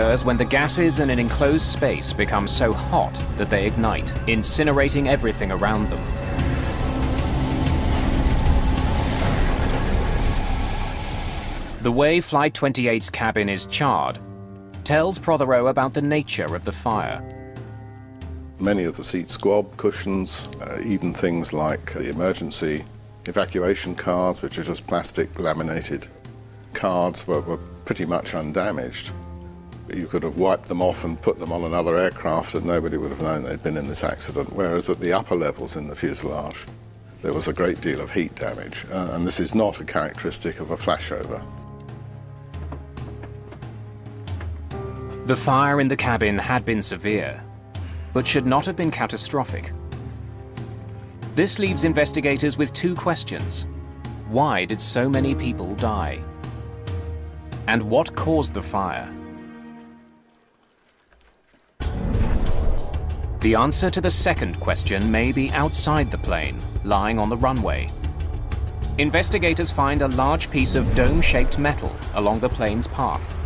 occurs when the gases in an enclosed space become so hot that they ignite, incinerating everything around them. The way Flight 28's cabin is charred tells Prothero about the nature of the fire. Many of the seats squab, cushions, even things like the emergency evacuation cards, which are just plastic laminated cards, were pretty much undamaged. You could have wiped them off and put them on another aircraft and nobody would have known they'd been in this accident, whereas at the upper levels in the fuselage there was a great deal of heat damage, and this is not a characteristic of a flashover. The fire in the cabin had been severe, but should not have been catastrophic. This leaves investigators with two questions. Why did so many people die? And what caused the fire? The answer to the second question may be outside the plane, lying on the runway. Investigators find a large piece of dome-shaped metal along the plane's path.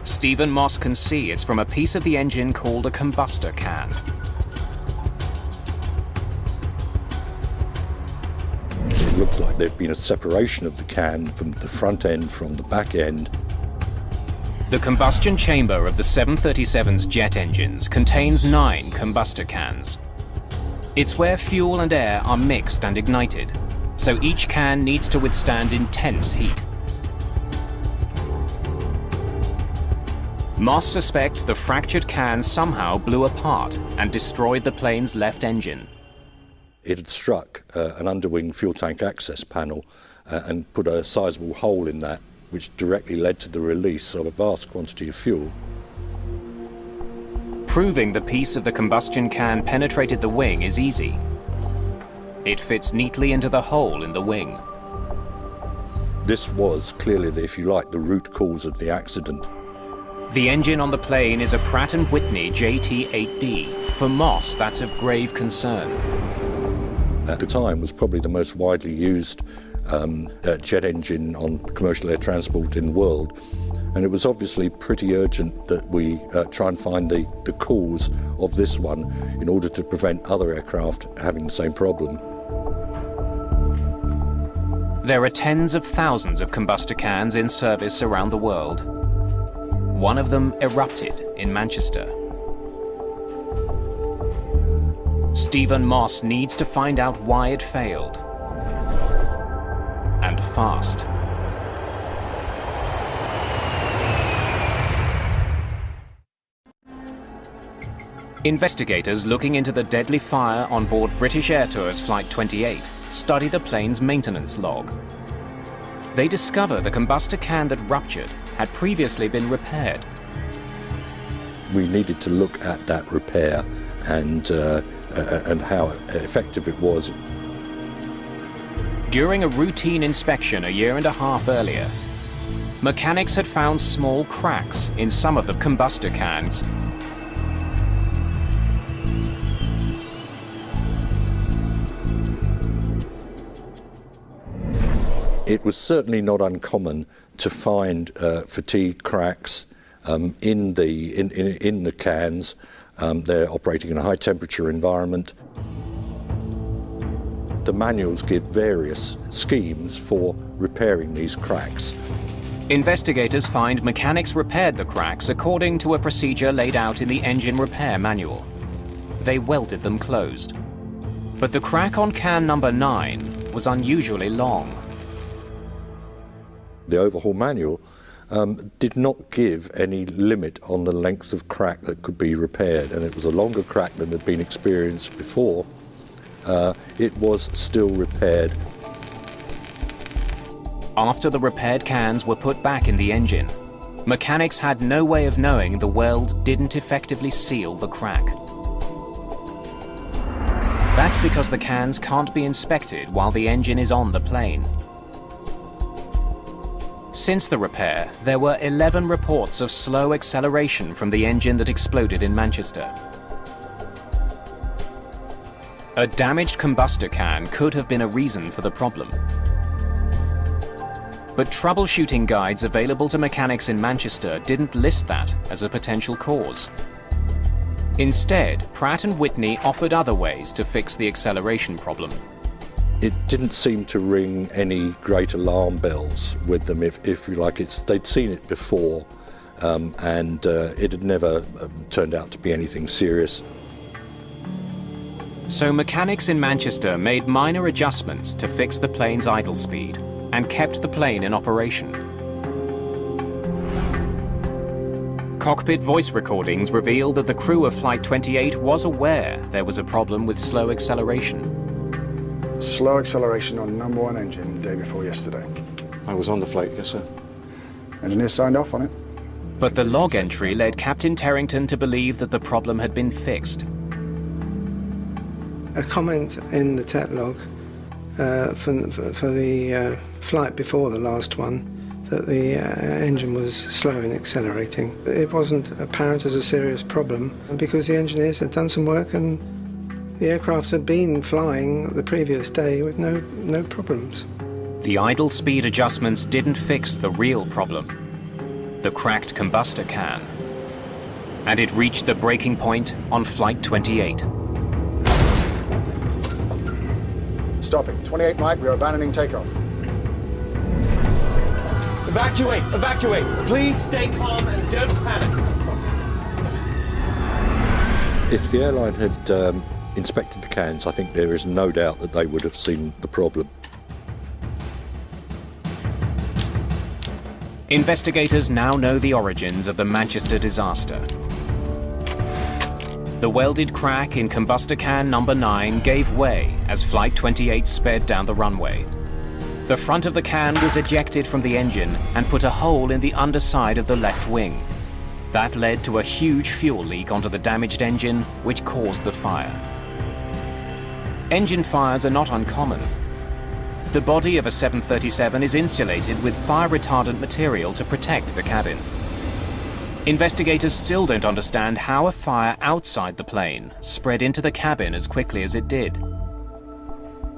Stephen Moss can see it's from a piece of the engine called a combustor can. It looks like there'd been a separation of the can from the front end from the back end. The combustion chamber of the 737's jet engines contains 9 combustor cans. It's where fuel and air are mixed and ignited, so each can needs to withstand intense heat. Moss suspects the fractured can somehow blew apart and destroyed the plane's left engine. It had struck an underwing fuel tank access panel and put a sizable hole in that, which directly led to the release of a vast quantity of fuel. Proving the piece of the combustion can penetrated the wing is easy. It fits neatly into the hole in the wing. This was clearly, if you like, the root cause of the accident. The engine on the plane is a Pratt & Whitney JT8D. For Moss, that's of grave concern. At the time, was probably the most widely used jet engine on commercial air transport in the world. And it was obviously pretty urgent that we try and find the cause of this one in order to prevent other aircraft having the same problem. There are tens of thousands of combustor cans in service around the world. One of them erupted in Manchester. Stephen Moss needs to find out why it failed. And fast. Investigators looking into the deadly fire on board British Air Tours Flight 28 study the plane's maintenance log. They discover the combustor can that ruptured had previously been repaired. We needed to look at that repair and how effective it was. During a routine inspection a year and a half earlier, mechanics had found small cracks in some of the combustor cans. It was certainly not uncommon to find fatigue cracks in the cans. They're operating in a high temperature environment. The manuals give various schemes for repairing these cracks. Investigators find mechanics repaired the cracks according to a procedure laid out in the engine repair manual. They welded them closed. But the crack on can number 9 was unusually long. The overhaul manual did not give any limit on the length of crack that could be repaired, and it was a longer crack than had been experienced before. It was still repaired. After the repaired cans were put back in the engine, mechanics had no way of knowing the weld didn't effectively seal the crack. That's because the cans can't be inspected while the engine is on the plane. Since the repair, there were 11 reports of slow acceleration from the engine that exploded in Manchester. A damaged combustor can could have been a reason for the problem. But troubleshooting guides available to mechanics in Manchester didn't list that as a potential cause. Instead, Pratt & Whitney offered other ways to fix the acceleration problem. It didn't seem to ring any great alarm bells with them, if you like. They'd seen it before, and it had never turned out to be anything serious. So mechanics in Manchester made minor adjustments to fix the plane's idle speed and kept the plane in operation. Cockpit voice recordings reveal that the crew of Flight 28 was aware there was a problem with slow acceleration. Slow acceleration on number 1 engine the day before yesterday. I was on the flight, yes sir. Engineers signed off on it. But the log entry led Captain Terrington to believe that the problem had been fixed. A comment in the tech log for the flight before the last one that the engine was slow in accelerating. It wasn't apparent as a serious problem because the engineers had done some work and the aircraft had been flying the previous day with no problems. The idle speed adjustments didn't fix the real problem, the cracked combustor can. And it reached the breaking point on Flight 28. Stopping. 28 Mike, we are abandoning takeoff. Evacuate! Evacuate! Please stay calm and don't panic. If the airline had inspected the cans, I think there is no doubt that they would have seen the problem. Investigators now know the origins of the Manchester disaster. The welded crack in combustor can number 9 gave way as Flight 28 sped down the runway. The front of the can was ejected from the engine and put a hole in the underside of the left wing. That led to a huge fuel leak onto the damaged engine, which caused the fire. Engine fires are not uncommon. The body of a 737 is insulated with fire-retardant material to protect the cabin. Investigators still don't understand how a fire outside the plane spread into the cabin as quickly as it did.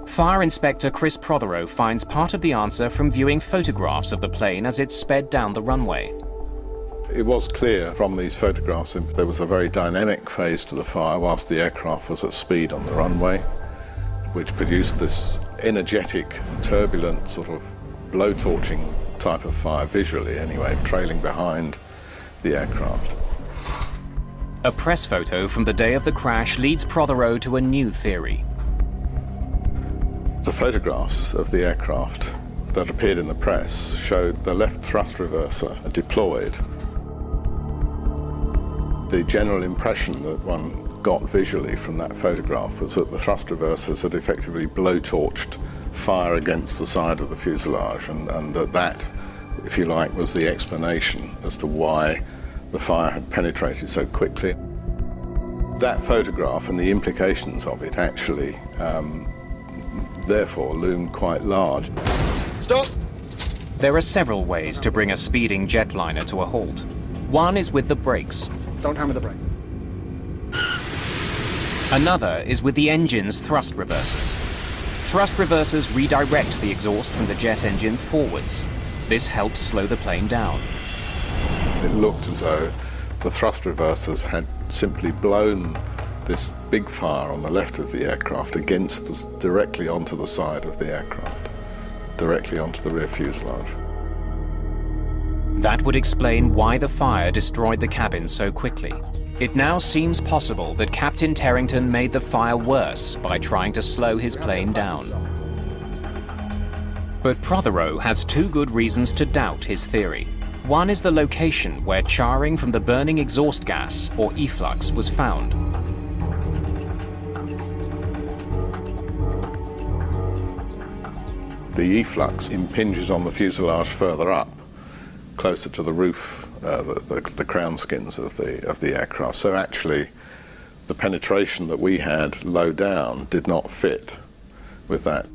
Fire Inspector Chris Prothero finds part of the answer from viewing photographs of the plane as it sped down the runway. It was clear from these photographs that there was a very dynamic phase to the fire whilst the aircraft was at speed on the runway, which produced this energetic, turbulent, sort of blowtorching type of fire, visually anyway, trailing behind the aircraft. A press photo from the day of the crash leads Prothero to a new theory. The photographs of the aircraft that appeared in the press showed the left thrust reverser deployed. The general impression that one got visually from that photograph was that the thrust reversers had effectively blowtorched fire against the side of the fuselage, and that, if you like, was the explanation as to why the fire had penetrated so quickly. That photograph and the implications of it actually therefore loomed quite large. Stop! There are several ways to bring a speeding jetliner to a halt. One is with the brakes. Don't hammer the brakes. Another is with the engine's thrust reversers. Thrust reversers redirect the exhaust from the jet engine forwards. This helps slow the plane down. It looked as though the thrust reversers had simply blown this big fire on the left of the aircraft directly onto the side of the aircraft, directly onto the rear fuselage. That would explain why the fire destroyed the cabin so quickly. It now seems possible that Captain Terrington made the fire worse by trying to slow his plane down. But Prothero has two good reasons to doubt his theory. One is the location where charring from the burning exhaust gas, or efflux, was found. The efflux impinges on the fuselage further up, closer to the roof, the crown skins of the aircraft. So actually, the penetration that we had low down did not fit with that.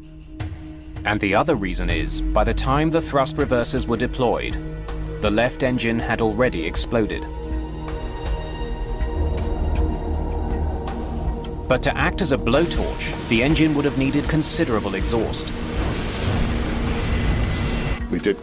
And the other reason is, by the time the thrust reversers were deployed, the left engine had already exploded. But to act as a blowtorch, the engine would have needed considerable exhaust. We did